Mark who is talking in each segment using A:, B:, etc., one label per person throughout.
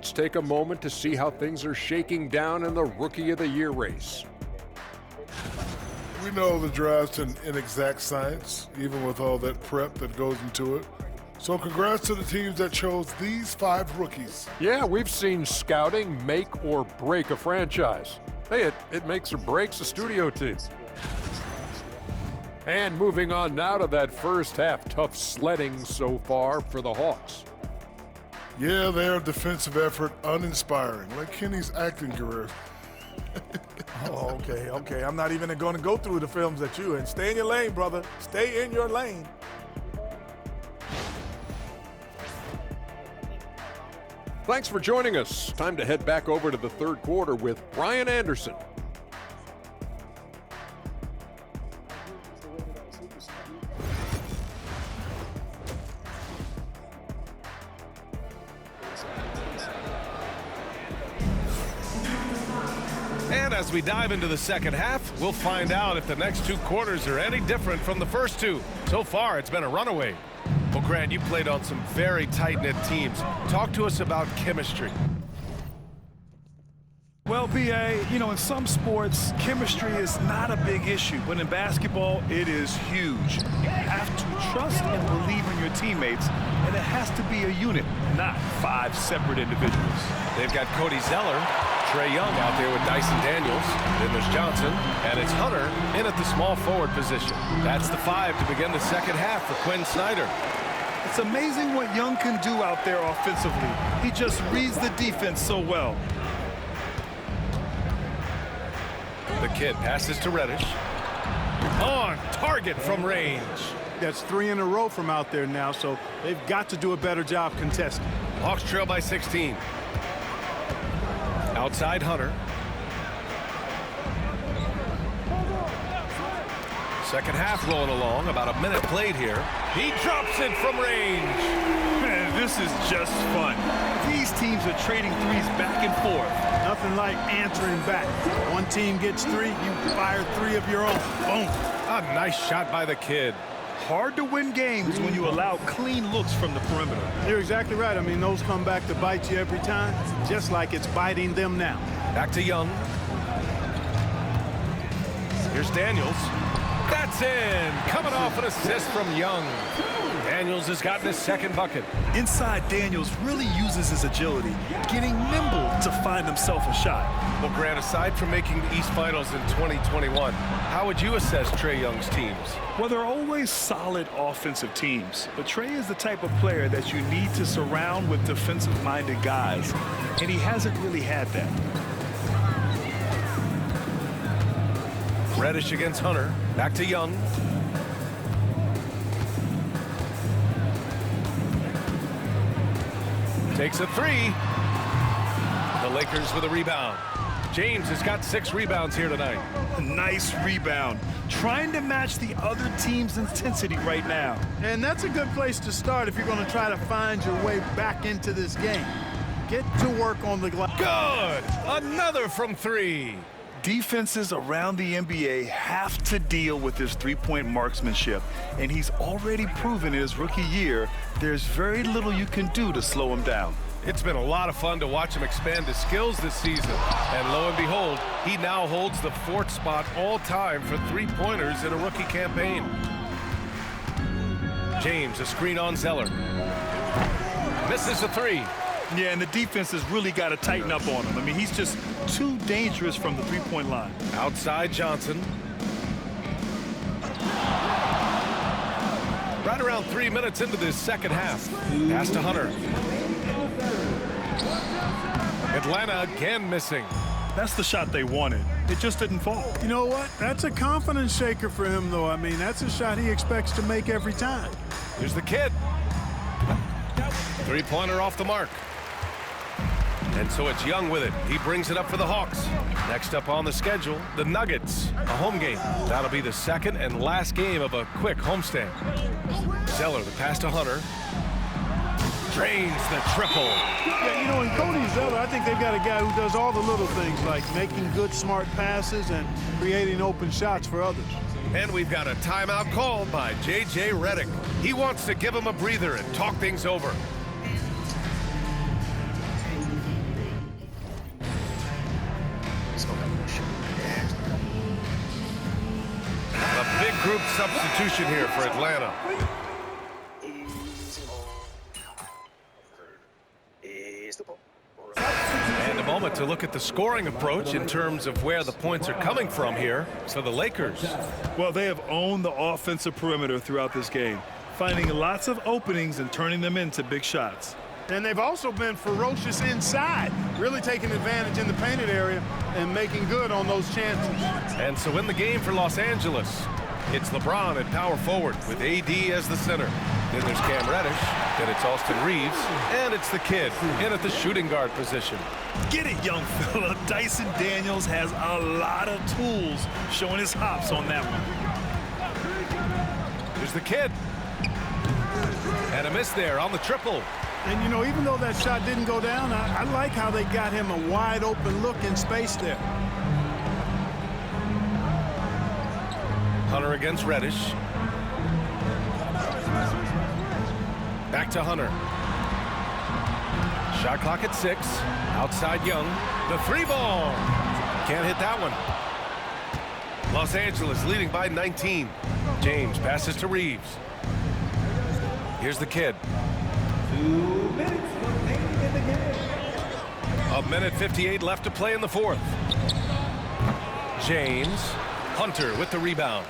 A: Let's take a moment to see how things are shaking down in the Rookie of the Year race.
B: We know the draft's an inexact science, even with all that prep that goes into it. So congrats to the teams that chose these 5 rookies.
A: Yeah, we've seen scouting make or break a franchise. Hey, it makes or breaks a studio team. And moving on now to that first half, tough sledding so far for the Hawks.
B: Yeah, their defensive effort uninspiring, like Kenny's acting career.
C: Oh, okay. I'm not even going to go through the films that you and stay in your lane, brother. Stay in your lane.
A: Thanks for joining us. Time to head back over to the third quarter with Brian Anderson.
D: And as we dive into the second half, we'll find out if the next 2 quarters are any different from the first 2. So far, it's been a runaway. Well, Grant, you played on some very tight-knit teams. Talk to us about chemistry.
E: Well, B.A., in some sports, chemistry is not a big issue. But in basketball, it is huge. You have to trust and believe in your teammates, and it has to be a unit, not 5 separate individuals.
D: They've got Cody Zeller, Trae Young out there with Dyson Daniels. Then there's Johnson, and it's Hunter in at the small forward position. That's the 5 to begin the second half for Quinn Snyder.
E: It's amazing what Young can do out there offensively. He just reads the defense so well.
D: The kid passes to Reddish. On target from range.
F: That's 3 in a row from out there now, so they've got to do a better job contesting.
D: Hawks trail by 16. Outside Hunter. Second half rolling along, about a minute played here. He drops it from range.
E: Man, this is just fun. These teams are trading threes back and forth.
F: Nothing like answering back. One team gets 3, you fire 3 of your own. Boom.
D: A nice shot by the kid.
E: Hard to win games when you allow clean looks from the perimeter.
F: You're exactly right. I mean, those come back to bite you every time, just like it's biting them now.
D: Back to Young. Here's Daniels. That's in. Coming off an assist from Young. Daniels has gotten his second bucket.
E: Inside, Daniels really uses his agility, getting nimble to find himself a shot.
D: Well, Grant, aside from making the East Finals in 2021, how would you assess Trae Young's teams?
E: Well, they're always solid offensive teams, but Trae is the type of player that you need to surround with defensive-minded guys, and he hasn't really had that.
D: Reddish against Hunter. Back to Young. Takes a 3. The Lakers with a rebound. James has got 6 rebounds here tonight.
E: A nice rebound. Trying to match the other team's intensity right now.
F: And that's a good place to start if you're going to try to find your way back into this game. Get to work on the glass.
D: Good! Another from 3.
E: Defenses around the NBA have to deal with his three-point marksmanship, and he's already proven in his rookie year there's very little you can do to slow him down.
D: It's been a lot of fun to watch him expand his skills this season. And lo and behold, he now holds the 4th spot all-time for three-pointers in a rookie campaign. James, a screen on Zeller. Misses a 3.
E: Yeah, and the defense has really got to tighten up on him. I mean, he's just too dangerous from the three-point line.
D: Outside Johnson. Right around 3 minutes into this second half. Pass to Hunter. Atlanta again missing.
E: That's the shot they wanted. It just didn't fall.
F: You know what? That's a confidence shaker for him, though. I mean, that's a shot he expects to make every time.
D: Here's the kid. Three-pointer off the mark. And so it's Young with it. He brings it up for the Hawks. Next up on the schedule, the Nuggets, a home game. That'll be the second and last game of a quick homestand. Zeller, the pass to Hunter. Drains the triple.
F: Yeah, you know, in Cody Zeller, I think they've got a guy who does all the little things like making good, smart passes and creating open shots for others.
D: And we've got a timeout called by J.J. Redick. He wants to give him a breather and talk things over. group substitution here for Atlanta. And a moment to look at the scoring approach in terms of where the points are coming from here for the Lakers.
E: Well, they have owned the offensive perimeter throughout this game, finding lots of openings and turning them into big shots.
F: And they've also been ferocious inside, really taking advantage in the painted area and making good on those chances.
D: And so in the game for Los Angeles, it's LeBron at power forward with AD as the center. Then there's Cam Reddish, then it's Austin Reeves, and it's the kid in at the shooting guard position.
E: Get it, young fella. Dyson Daniels has a lot of tools, showing his hops on that one.
D: Here's the kid. And a miss there on the triple.
F: And, you know, even though that shot didn't go down, I like how they got him a wide open look in space there.
D: Hunter against Reddish. Back to Hunter. Shot clock at 6. Outside Young. The 3-ball. Can't hit that one. Los Angeles leading by 19. James passes to Reeves. Here's the kid. 1:58 left to play in the fourth. James. Hunter with the rebound.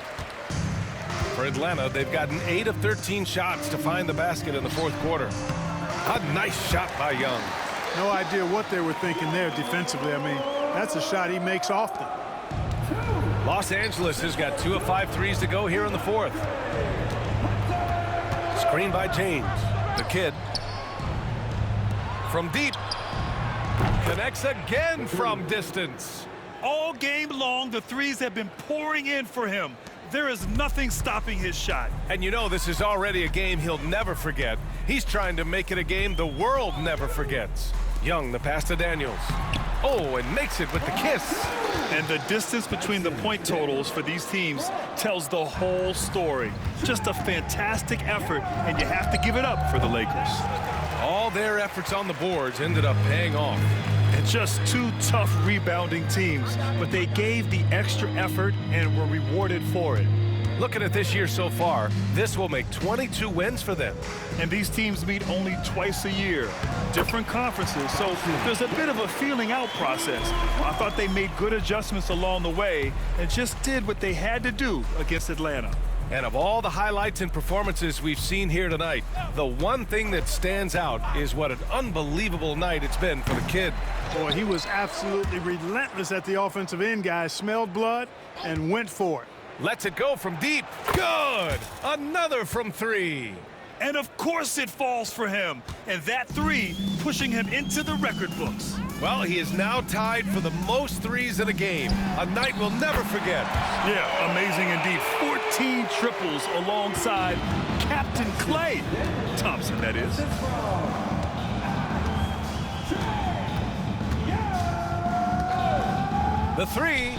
D: For Atlanta, they've gotten 8 of 13 shots to find the basket in the fourth quarter. A nice shot by Young.
F: No idea what they were thinking there defensively. I mean, that's a shot he makes often.
D: Los Angeles has got 2 of 5 threes to go here in the fourth. Screen by James. The kid. From deep. Connects again from distance.
E: All game long, the threes have been pouring in for him. There is nothing stopping his shot.
D: And you know this is already a game he'll never forget. He's trying to make it a game the world never forgets. Young, the pass to Daniels. Oh, and makes it with the kiss.
E: And the distance between the point totals for these teams tells the whole story. Just a fantastic effort, and you have to give it up for the Lakers.
D: All their efforts on the boards ended up paying off.
E: And just 2 tough rebounding teams, but they gave the extra effort and were rewarded for it.
D: Looking at this year so far, this will make 22 wins for them.
E: And these teams meet only twice a year, different conferences, so there's a bit of a feeling out process. I thought they made good adjustments along the way and just did what they had to do against Atlanta.
D: And of all the highlights and performances we've seen here tonight, the one thing that stands out is what an unbelievable night it's been for the kid.
F: Boy, he was absolutely relentless at the offensive end, guys. Smelled blood and went for it.
D: Lets it go from deep. Good! Another from 3.
E: And of course it falls for him. And that 3 pushing him into the record books.
D: Well, he is now tied for the most threes in a game. A night we'll never forget.
E: Yeah, amazing indeed. 14 triples alongside Captain Klay Thompson, that is.
D: The 3.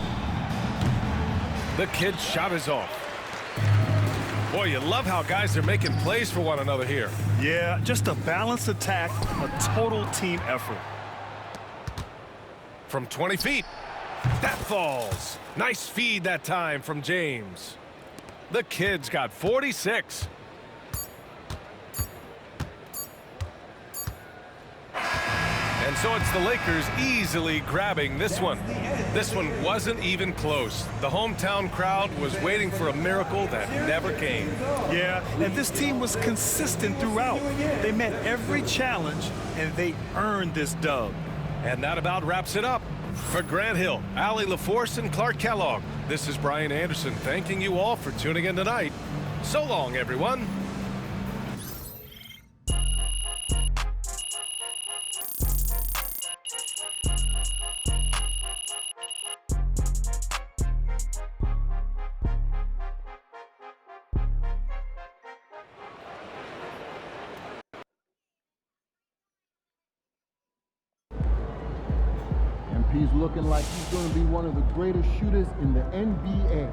D: The kid's shot is off. Boy, you love how guys are making plays for one another here.
E: Yeah, just a balanced attack, a total team effort.
D: From 20 feet. That falls. Nice feed that time from James. The kid's got 46. And so it's the Lakers easily grabbing this one. This one wasn't even close. The hometown crowd was waiting for a miracle that never came.
E: Yeah, and this team was consistent throughout. They met every challenge, and they earned this dub.
D: And that about wraps it up. For Grant Hill, Allie LaForce, and Clark Kellogg, this is Brian Anderson thanking you all for tuning in tonight. So long, everyone.
G: He's looking like he's going to be one of the greatest shooters in the NBA.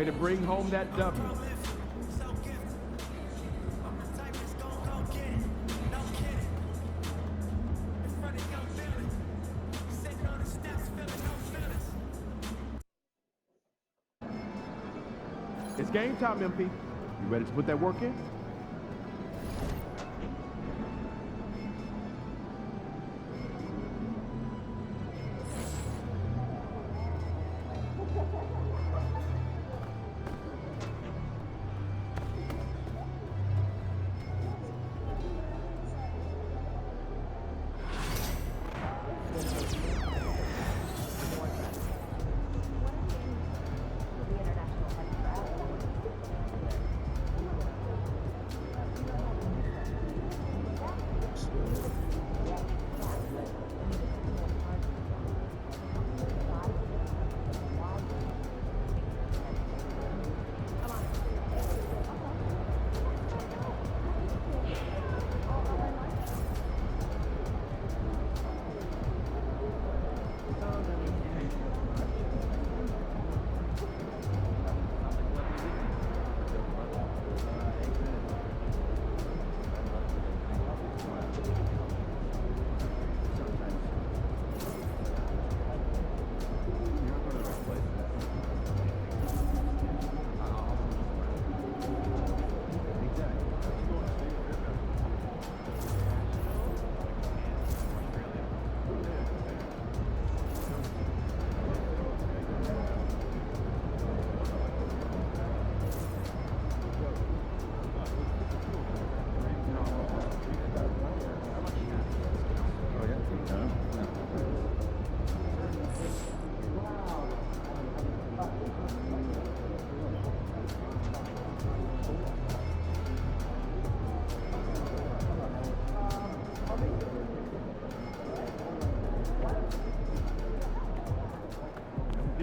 H: Way to bring home that W. It's game time, MP. You ready to put that work in?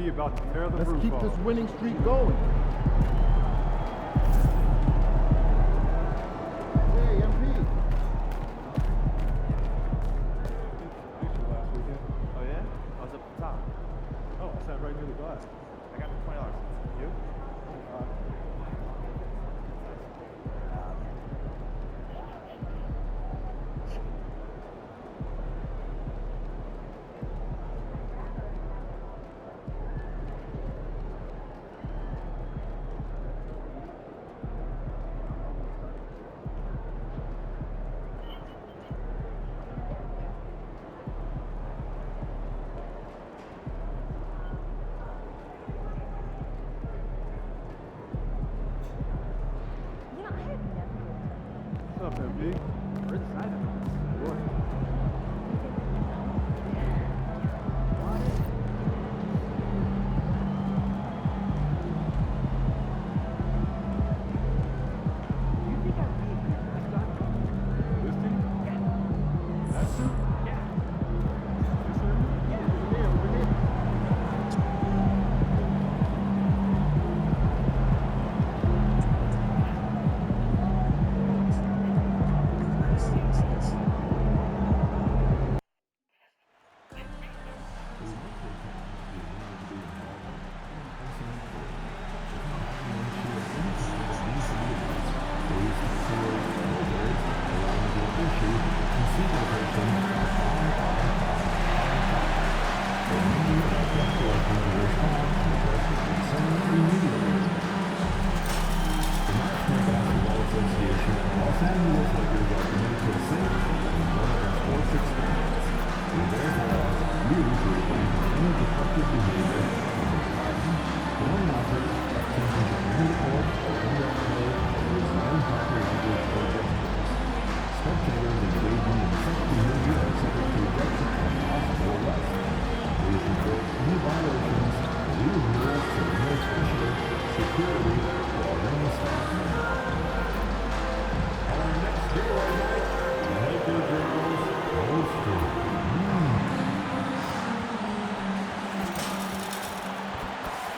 I: About to tear the
G: Let's
I: roof
G: keep
I: off.
G: this winning streak going. Hey, MP.
I: Oh yeah? I was up the top. Oh, I sat right near the glass. I got $20. You? What's up, MB? We're excited.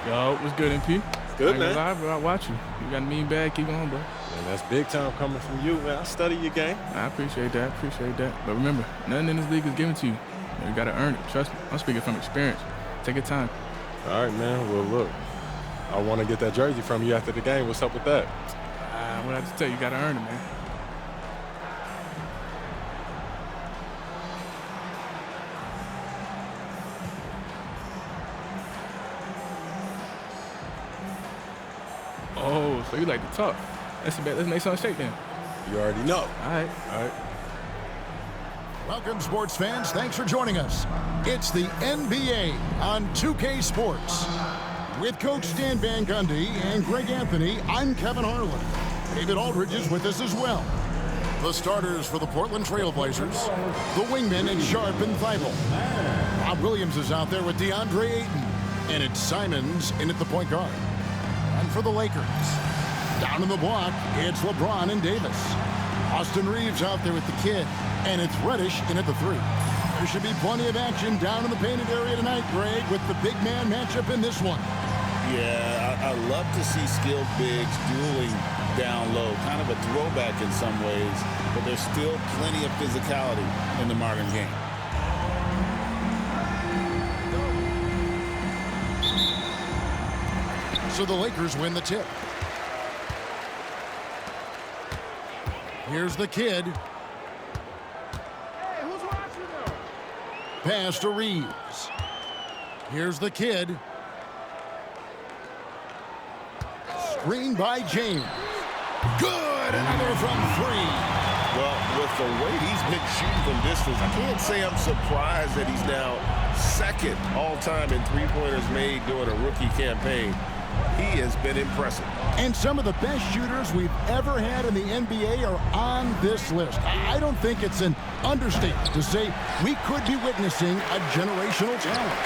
J: Yo, what's good, MP?
K: Good, man.
J: Live, I watch you. You got a mean bag. Keep going, bro.
K: Man, that's big time coming from you, man. I study your game.
J: I appreciate that. But remember, nothing in this league is given to you. You got to earn it. Trust me. I'm speaking from experience. Take your time.
K: All right, man. Well, look, I want to get that jersey from you after the game. What's up with that?
J: What I have to tell you, got to earn it, man. Oh, so you like to talk. Let's make something shake then.
K: You already know.
J: All right.
K: All right.
L: Welcome, sports fans. Thanks for joining us. It's the NBA on 2K Sports. With Coach Stan Van Gundy and Greg Anthony, I'm Kevin Harlan. David Aldridge is with us as well. The starters for the Portland Trail Blazers, the wingmen in Sharp and Thibault. Bob Williams is out there with DeAndre Ayton, and it's Simons in at the point guard. And for the Lakers, down in the block, it's LeBron and Davis. Austin Reeves out there with the kid, and it's Reddish in at the 3. There should be plenty of action down in the painted area tonight, Greg, with the big man matchup in this one.
M: Yeah, I love to see skilled bigs dueling down low. Kind of a throwback in some ways, but there's still plenty of physicality in the modern game.
L: So the Lakers win the tip. Here's the kid.
F: Hey, who's watching now?
L: Pass to Reeves. Here's the kid. Screen by James. Good! Another from 3.
M: Well, with the way he's been shooting from distance, I can't say I'm surprised that he's now second all-time in three-pointers made during a rookie campaign. He has been impressive.
L: And some of the best shooters we've ever had in the NBA are on this list. I don't think it's an understatement to say we could be witnessing a generational talent.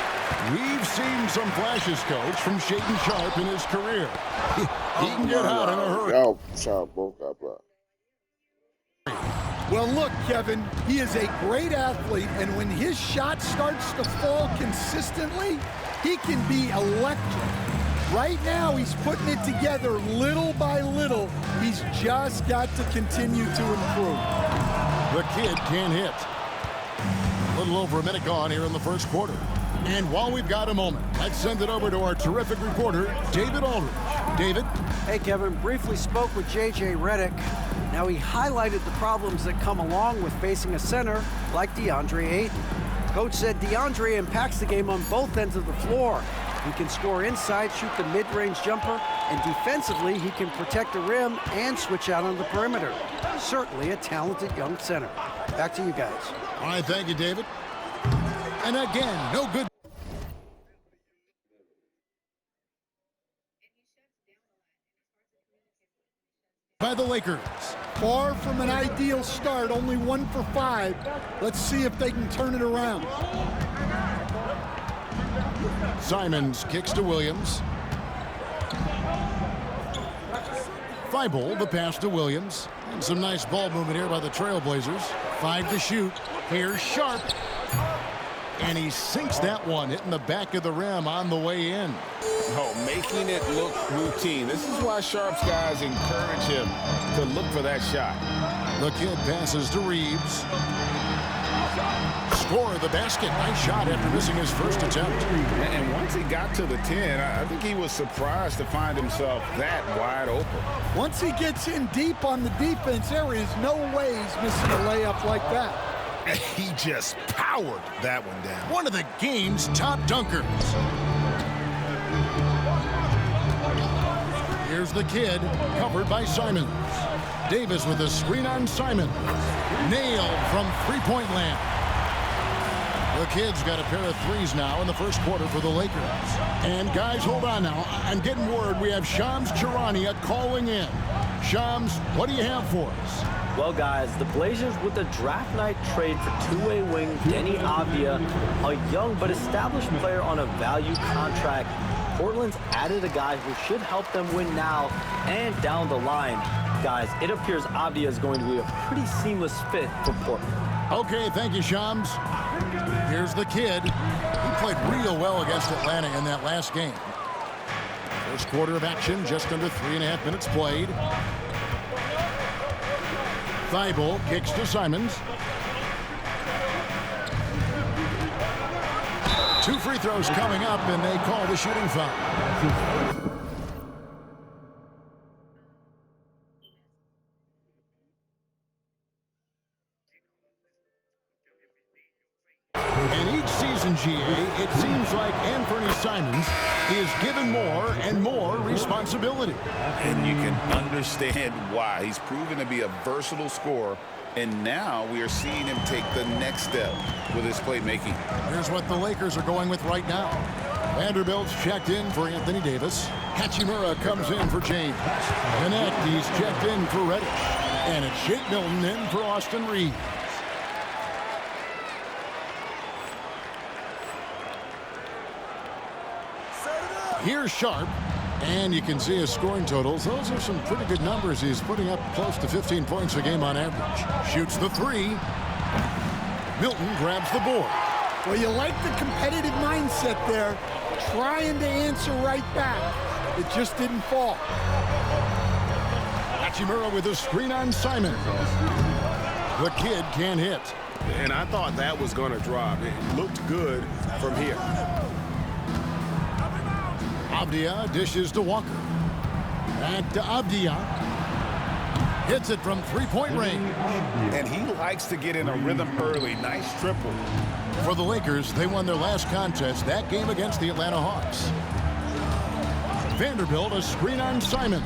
L: We've seen some flashes, Coach, from Shaedon Sharpe in his career. He can get hot in a hurry.
N: Y'all Sharpe both got blocked.
O: Well, look, Kevin, he is a great athlete, and when his shot starts to fall consistently, he can be electric. Right now, he's putting it together little by little. He's just got to continue to improve.
L: The kid can't hit. A little over a minute gone here in the first quarter. And while we've got a moment, let's send it over to our terrific reporter, David Aldridge. David?
P: Hey, Kevin. Briefly spoke with J.J. Redick. Now, he highlighted the problems that come along with facing a center like DeAndre Ayton. Coach said DeAndre impacts the game on both ends of the floor. He can score inside, shoot the mid-range jumper, and defensively, he can protect the rim and switch out on the perimeter. Certainly a talented young center. Back to you guys.
L: All right, thank you, David. And again, no good. By the Lakers.
O: Far from an ideal start, only 1 for 5. Let's see if they can turn it around.
L: Simons kicks to Williams. Thibault, the pass to Williams. And some nice ball movement here by the Trailblazers. 5 to shoot. Here's Sharpe. And he sinks that one, hitting the back of the rim on the way in.
M: Oh, making it look routine. This is why Sharpe's guys encourage him to look for that shot.
L: The kid passes to Reeves. Score the basket. Nice shot after missing his first attempt.
M: And once he got to the 10, I think he was surprised to find himself that wide open.
O: Once he gets in deep on the defense, there is no way he's missing a layup like that.
L: He just powered that one down. One of the game's top dunkers. Here's the kid, covered by Simons. Davis with a screen on Simons. Nailed from three-point land. The kid's got a pair of threes now in the first quarter for the Lakers. And guys, hold on now. I'm getting word we have Shams Charania calling in. Shams, what do you have for us?
Q: Well, guys, the Blazers with the draft night trade for two-way wing Deni Avdija, a young but established player on a value contract. Portland's added a guy who should help them win now and down the line. Guys, it appears Avdija is going to be a pretty seamless fit for Portland.
L: Okay, thank you, Shams. Here's the kid. He played real well against Atlanta in that last game. First quarter of action, just under 3.5 minutes played. Thibault kicks to Simons. 2 free throws coming up, and they call the shooting foul. In each season, GA, it seems like Anthony Simons is given more and more responsibility.
R: And you can understand why. He's proven to be a versatile scorer, and now we are seeing him take the next step with his playmaking.
L: Here's what the Lakers are going with right now. Vanderbilt's checked in for Anthony Davis. Hachimura comes in for James. Gannett, he's checked in for Reddish. And it's Shake Milton in for Austin Reeves. Here's Sharp. And you can see his scoring totals. Those are some pretty good numbers. He's putting up close to 15 points a game on average. Shoots the three. Milton grabs the board.
O: Well, you like the competitive mindset there, trying to answer right back. It just didn't fall.
L: Hachimura with a screen on Simon. The kid can't hit.
M: And I thought that was going to drop. It looked good from here.
L: Avdia dishes to Walker. Back to Avdia. Hits it from three-point range.
R: And he likes to get in a rhythm early. Nice triple.
L: For the Lakers, they won their last contest, that game against the Atlanta Hawks. Vanderbilt, a screen on Simon.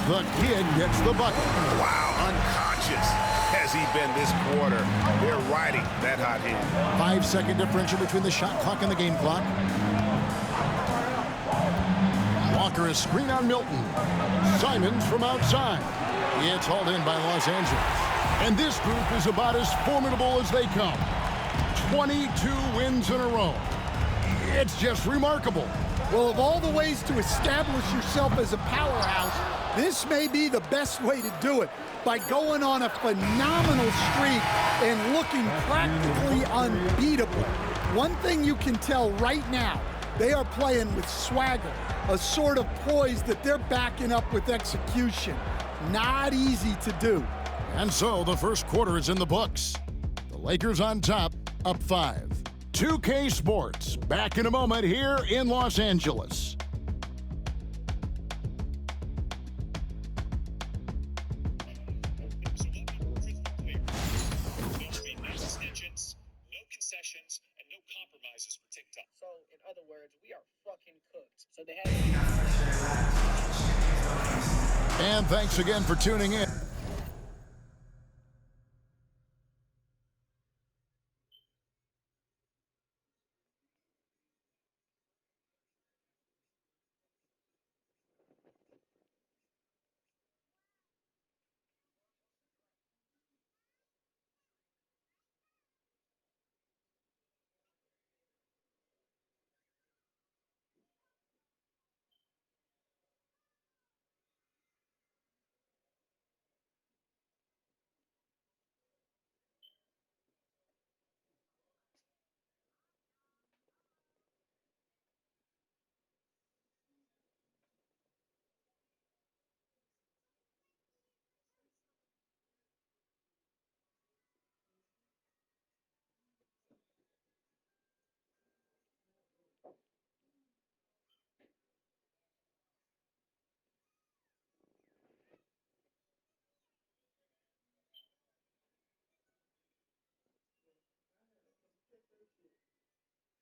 L: The kid gets the bucket.
R: Wow, unconscious has he been this quarter. They're riding that hot hand.
L: 5-second differential between the shot clock and the game clock. Walker, a screen on Milton. Simons from outside. It's hauled in by Los Angeles. And this group is about as formidable as they come. 22 wins in a row. It's just remarkable.
O: Well, of all the ways to establish yourself as a powerhouse, this may be the best way to do it, by going on a phenomenal streak and looking practically unbeatable. One thing you can tell right now, they are playing with swagger, a sort of poise that they're backing up with execution. Not easy to do.
L: And so the first quarter is in the books. The Lakers on top, up 5. 2K Sports, back in a moment here in Los Angeles. And thanks again for tuning in.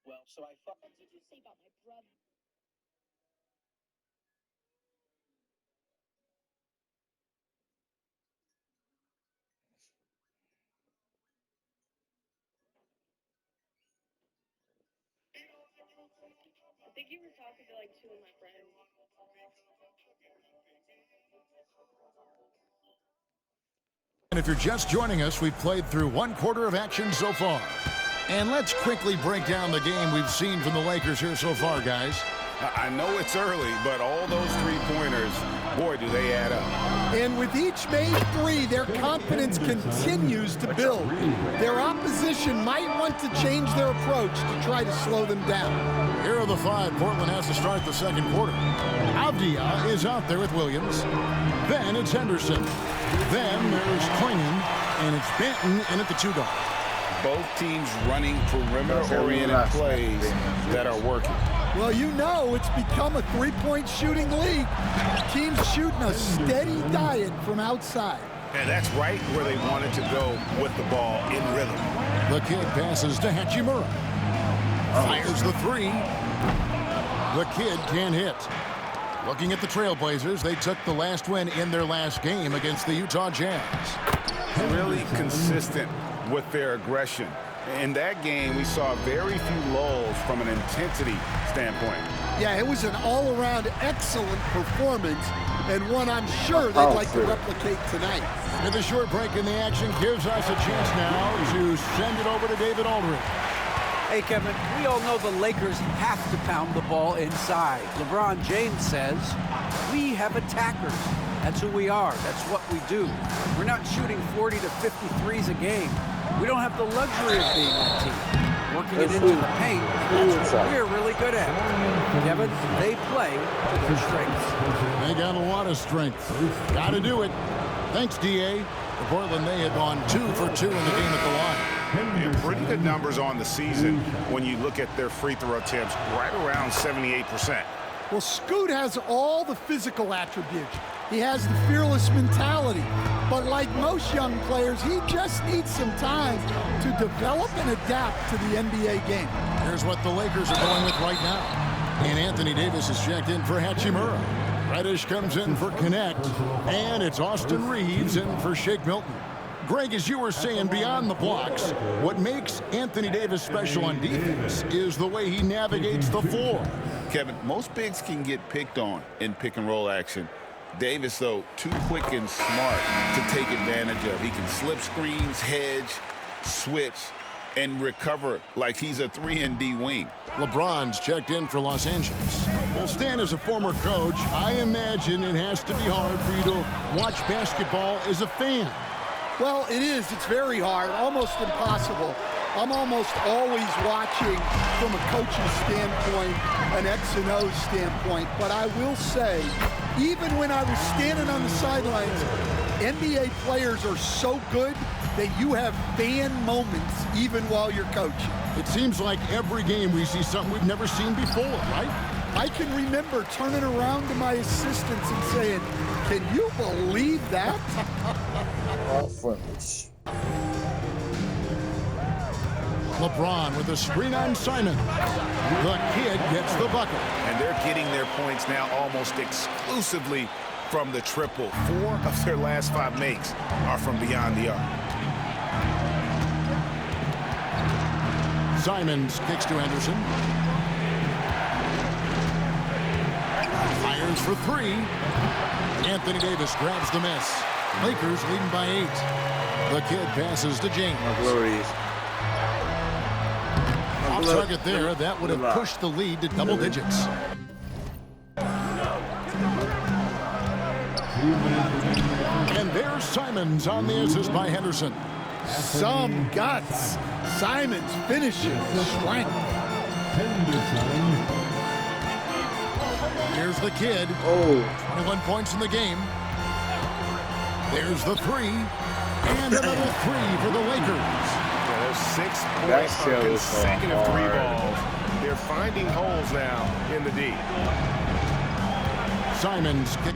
S: Well, so I fuck. What did you say about my brother? I think you were talking to like 2 of my friends.
L: And if you're just joining us, we've played through 1 quarter of action so far. And let's quickly break down the game we've seen from the Lakers here so far, guys.
R: I know it's early, but all those three-pointers, boy, do they add up.
O: And with each made 3, their confidence continues to build. Their opposition might want to change their approach to try to slow them down.
L: Here are the 5 Portland has to start the second quarter. Avdia is out there with Williams. Then it's Henderson. Then there's Klingon, and it's Benton in at the 2-guard.
R: Both teams running perimeter-oriented plays that are working.
O: Well, you know it's become a 3-point shooting league. Teams shooting a steady diet from outside.
R: And that's right where they wanted to go with the ball in rhythm.
L: The kid passes to Hachimura. Fires the three. The kid can't hit. Looking at the Trailblazers, they took the last win in their last game against the Utah Jazz.
R: Really consistent with their aggression. In that game, we saw very few lulls from an intensity standpoint.
O: Yeah, it was an all-around excellent performance, and one I'm sure they'd like to replicate tonight.
L: And the short break in the action gives us a chance now to send it over to David Aldridge.
P: Hey, Kevin, we all know the Lakers have to pound the ball inside. LeBron James says, we have attackers. That's who we are. That's what we do. We're not shooting 40 to 53s a game. We don't have the luxury of being that team. Working it into the paint, that's what we're really good at. Kevin, they play to their strengths.
L: They got a lot of strength. Got to do it. Thanks, D.A. For Portland, they had gone 2 for 2 in the game at the line.
R: And pretty good numbers on the season when you look at their free throw attempts, right around 78%.
O: Well, Scoot has all the physical attributes. He has the fearless mentality. But like most young players, he just needs some time to develop and adapt to the NBA game.
L: Here's what the Lakers are going with right now. And Anthony Davis is checked in for Hachimura. Reddish comes in for Connect. And it's Austin Reeves in for Shake Milton. Greg, as you were saying, beyond the blocks, what makes Anthony Davis special on defense is the way he navigates the floor.
R: Kevin, most bigs can get picked on in pick-and-roll action. Davis, though, too quick and smart to take advantage of. He can slip screens, hedge, switch, and recover like he's a 3-and-D wing.
L: LeBron's checked in for Los Angeles. Well, Stan, as a former coach, I imagine it has to be hard for you to watch basketball as a fan.
O: Well, it is. It's very hard, almost impossible. I'm almost always watching from a coach's standpoint, an X and O standpoint. But I will say, even when I was standing on the sidelines, NBA players are so good that you have fan moments even while you're coaching.
L: It seems like every game we see something we've never seen before, right?
O: I can remember turning around to my assistants and saying, can you believe that?
L: LeBron with a screen on Simon. The kid gets the bucket.
R: And they're getting their points now almost exclusively from the triple. 4 of their last 5 makes are from beyond the arc.
L: Simons kicks to Anderson. Fires for 3. Anthony Davis grabs the miss. Lakers leading by 8. The kid passes to James. Off target there. That would have pushed the lead to double digits. And there's Simons on the assist by Henderson.
O: Some guts. Simons finishes strength.
L: Here's the kid. 21 points in the game. There's the 3. And another 3 for the Lakers.
M: Yeah, there's 6 points on consecutive 3 balls. They're finding holes now in the D.
L: Simons kick.